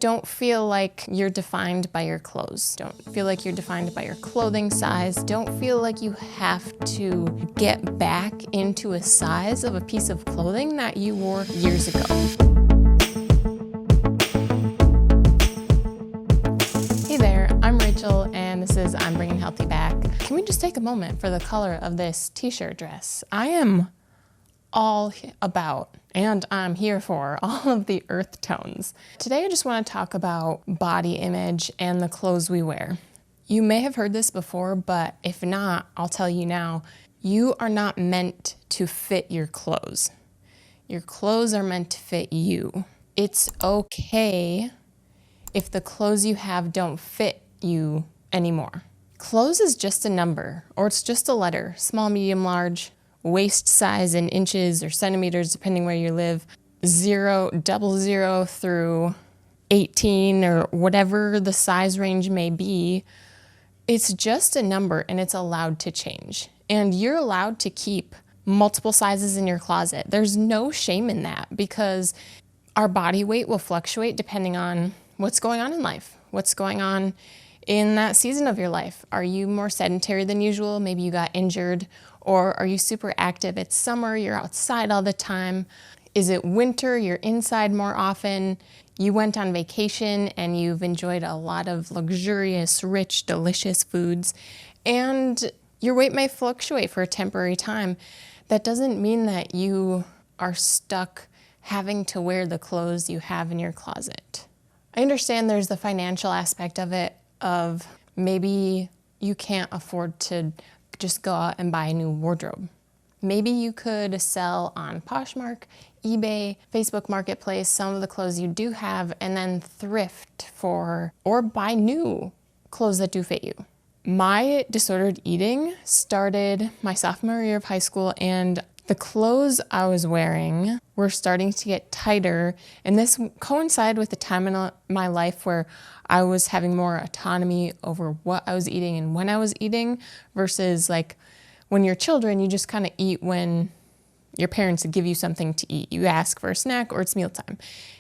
Don't feel like you're defined by your clothes. Don't feel like you're defined by your clothing size. Don't feel like you have to get back into a size of a piece of clothing that you wore years ago. Hey there, I'm Rachel, and this is I'm Bringing Healthy Back. Can we just take a moment for the color of this t-shirt dress? I am all about, and I'm here for, all of the earth tones. Today I just want to talk about body image and the clothes we wear. You may have heard this before, but if not, I'll tell you now. You are not meant to fit your clothes. Your clothes are meant to fit you. It's okay if the clothes you have don't fit you anymore. Clothes is just a number, or it's just a letter, small, medium, large, waist size in inches or centimeters, depending where you live, 0, 00 through 18 or whatever the size range may be. It's just a number and it's allowed to change. And you're allowed to keep multiple sizes in your closet. There's no shame in that because our body weight will fluctuate depending on what's going on in life, what's going on in that season of your life. Are you more sedentary than usual? Maybe you got injured. Or are you super active? It's summer, you're outside all the time. Is it winter, you're inside more often? You went on vacation and you've enjoyed a lot of luxurious, rich, delicious foods. And your weight may fluctuate for a temporary time. That doesn't mean that you are stuck having to wear the clothes you have in your closet. I understand there's the financial aspect of it, of maybe you can't afford to just go out and buy a new wardrobe. Maybe you could sell on Poshmark, eBay, Facebook Marketplace, some of the clothes you do have, and then thrift for, or buy new clothes that do fit you. My disordered eating started my sophomore year of high school, and the clothes I was wearing were starting to get tighter, and this coincided with the time in my life where I was having more autonomy over what I was eating and when I was eating versus like when you're children, you just kind of eat when your parents give you something to eat. You ask for a snack or it's mealtime.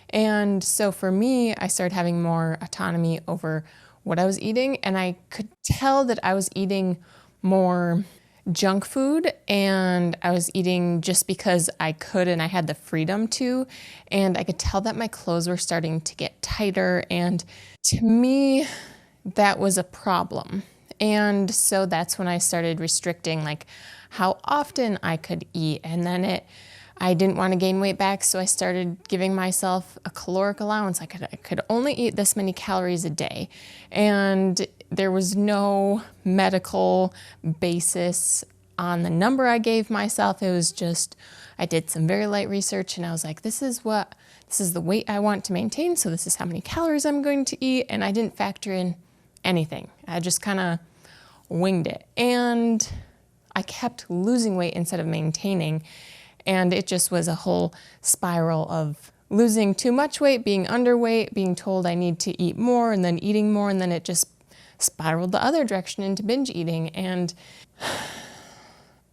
And so for me, I started having more autonomy over what I was eating, and I could tell that I was eating more junk food, and I was eating just because I could and I had the freedom to, and I could tell that my clothes were starting to get tighter, and to me that was a problem. And so that's when I started restricting like how often I could eat, and then I didn't want to gain weight back, so I started giving myself a caloric allowance. I could only eat this many calories a day, and there was no medical basis on the number I gave myself. It was just, I did some very light research and I was like, this is the weight I want to maintain, so this is how many calories I'm going to eat, and I didn't factor in anything. I just kind of winged it, and I kept losing weight instead of maintaining, and it just was a whole spiral of losing too much weight, being underweight, being told I need to eat more, and then eating more, and then it just spiraled the other direction into binge eating. And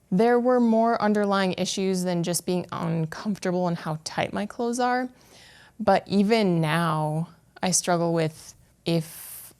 there were more underlying issues than just being uncomfortable in how tight my clothes are. But even now, I struggle with if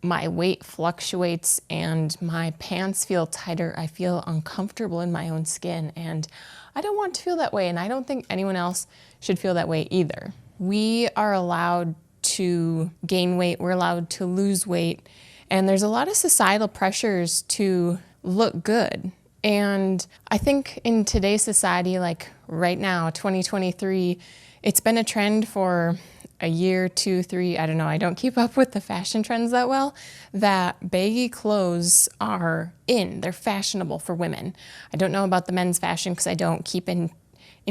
my weight fluctuates and my pants feel tighter, I feel uncomfortable in my own skin. And I don't want to feel that way, and I don't think anyone else should feel that way either. We are allowed to gain weight, we're allowed to lose weight, and there's a lot of societal pressures to look good. And I think in today's society, like right now, 2023, it's been a trend for a year, 2, 3, I don't know, I don't keep up with the fashion trends that well, that baggy clothes are in. They're fashionable for women. I don't know about the men's fashion because I don't keep in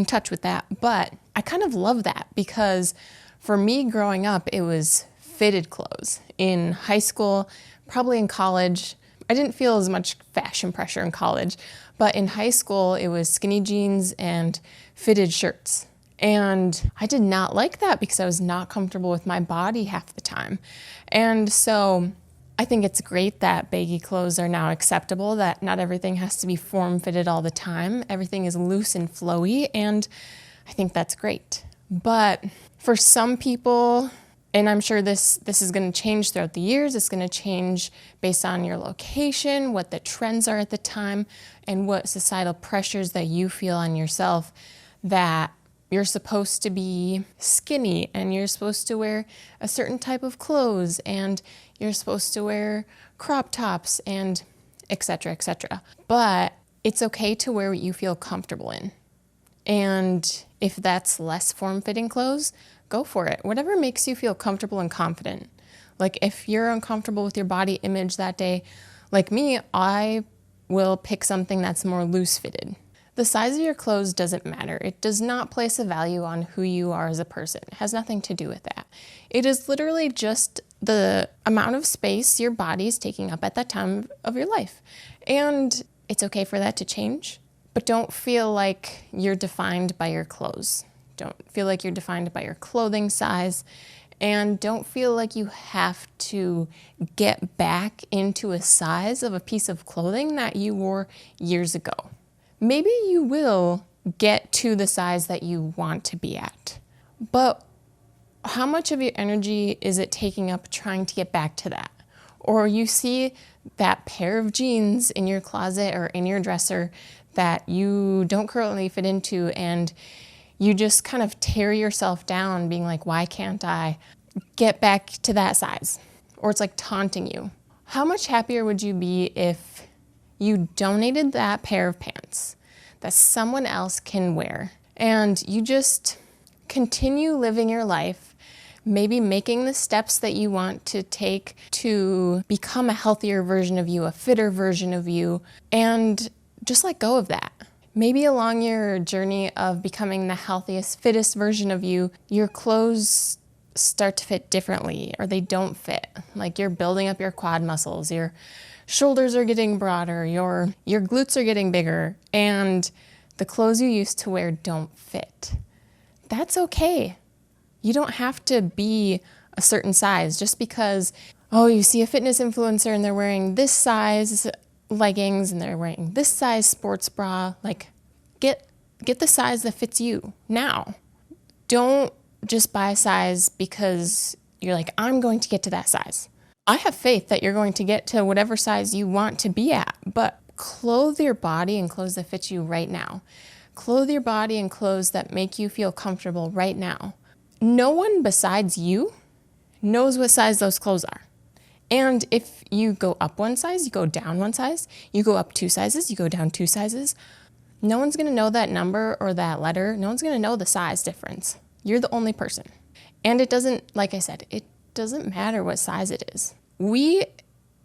touch with that, but I kind of love that because for me growing up, it was fitted clothes. In high school, probably in college, I didn't feel as much fashion pressure in college, but in high school, it was skinny jeans and fitted shirts. And I did not like that because I was not comfortable with my body half the time. And so I think it's great that baggy clothes are now acceptable, that not everything has to be form-fitted all the time. Everything is loose and flowy, and I think that's great. But for some people, And I'm sure this is going to change throughout the years. It's going to change based on your location, what the trends are at the time, and what societal pressures that you feel on yourself, that you're supposed to be skinny and you're supposed to wear a certain type of clothes and you're supposed to wear crop tops and et cetera, et cetera. But it's okay to wear what you feel comfortable in. And if that's less form-fitting clothes, go for it. Whatever makes you feel comfortable and confident. Like if you're uncomfortable with your body image that day, like me, I will pick something that's more loose-fitted. The size of your clothes doesn't matter. It does not place a value on who you are as a person. It has nothing to do with that. It is literally just the amount of space your body is taking up at that time of your life. And it's okay for that to change, but don't feel like you're defined by your clothes. Don't feel like you're defined by your clothing size, and don't feel like you have to get back into a size of a piece of clothing that you wore years ago. Maybe you will get to the size that you want to be at, but how much of your energy is it taking up trying to get back to that? Or you see that pair of jeans in your closet or in your dresser that you don't currently fit into, and you just kind of tear yourself down being like, why can't I get back to that size? Or it's like taunting you. How much happier would you be if you donated that pair of pants that someone else can wear and you just continue living your life, maybe making the steps that you want to take to become a healthier version of you, a fitter version of you, and just let go of that. Maybe along your journey of becoming the healthiest, fittest version of you, your clothes start to fit differently, or they don't fit. Like you're building up your quad muscles, your shoulders are getting broader, your glutes are getting bigger, and the clothes you used to wear don't fit. That's okay. You don't have to be a certain size just because, oh, you see a fitness influencer and they're wearing this size leggings and they're wearing this size sports bra. Like, get the size that fits you now. Don't just buy a size because you're like, I'm going to get to that size. I have faith that you're going to get to whatever size you want to be at, but clothe your body in clothes that fit you right now. Clothe your body in clothes that make you feel comfortable right now. No one besides you knows what size those clothes are. And if you go up one size, you go down one size, you go up 2 sizes, you go down 2 sizes, no one's going to know that number or that letter. No one's going to know the size difference. You're the only person. And it doesn't, like I said, it doesn't matter what size it is. We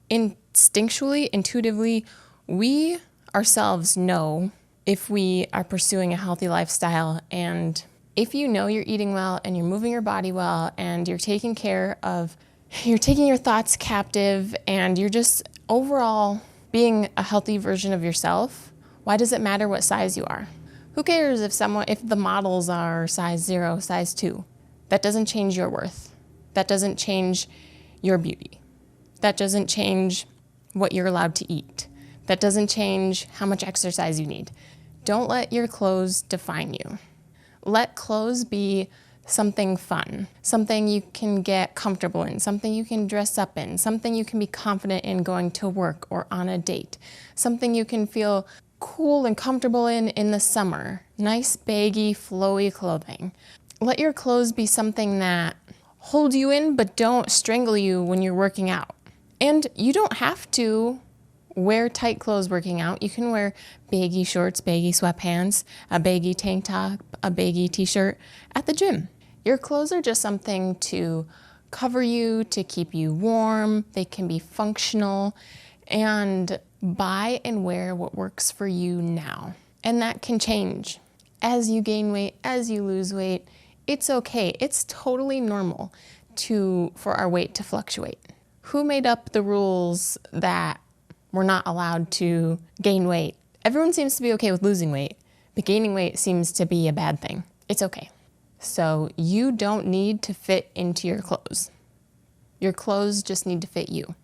instinctually, intuitively, we ourselves know if we are pursuing a healthy lifestyle, and if you know you're eating well and you're moving your body well and you're taking your thoughts captive and you're just overall being a healthy version of yourself, why does it matter what size you are? Who cares if the models are size 0, size 2? That doesn't change your worth. That doesn't change your beauty. That doesn't change what you're allowed to eat. That doesn't change how much exercise you need. Don't let your clothes define you. Let clothes be something fun, something you can get comfortable in, something you can dress up in, something you can be confident in going to work or on a date, something you can feel cool and comfortable in the summer. Nice, baggy, flowy clothing. Let your clothes be something that hold you in but don't strangle you when you're working out. And you don't have to wear tight clothes working out. You can wear baggy shorts, baggy sweatpants, a baggy tank top, a baggy t-shirt at the gym. Your clothes are just something to cover you, to keep you warm. They can be functional, and buy and wear what works for you now. And that can change as you gain weight, as you lose weight. It's okay. It's totally normal for our weight to fluctuate. Who made up the rules that we're not allowed to gain weight? Everyone seems to be okay with losing weight, but gaining weight seems to be a bad thing. It's okay. So you don't need to fit into your clothes. Your clothes just need to fit you.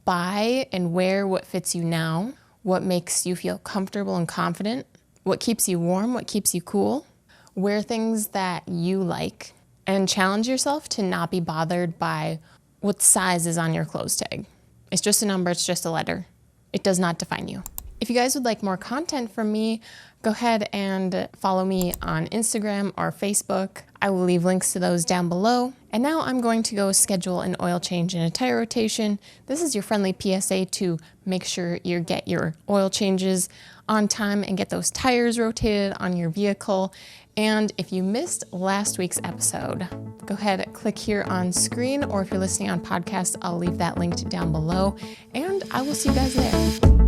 Buy and wear what fits you now, what makes you feel comfortable and confident, what keeps you warm, what keeps you cool. Wear things that you like. And challenge yourself to not be bothered by what size is on your clothes tag. It's just a number, it's just a letter. It does not define you. If you guys would like more content from me, go ahead and follow me on Instagram or Facebook. I will leave links to those down below. And now I'm going to go schedule an oil change and a tire rotation. This is your friendly PSA to make sure you get your oil changes on time and get those tires rotated on your vehicle. And if you missed last week's episode, go ahead, click here on screen, or if you're listening on podcast, I'll leave that linked down below, and I will see you guys there.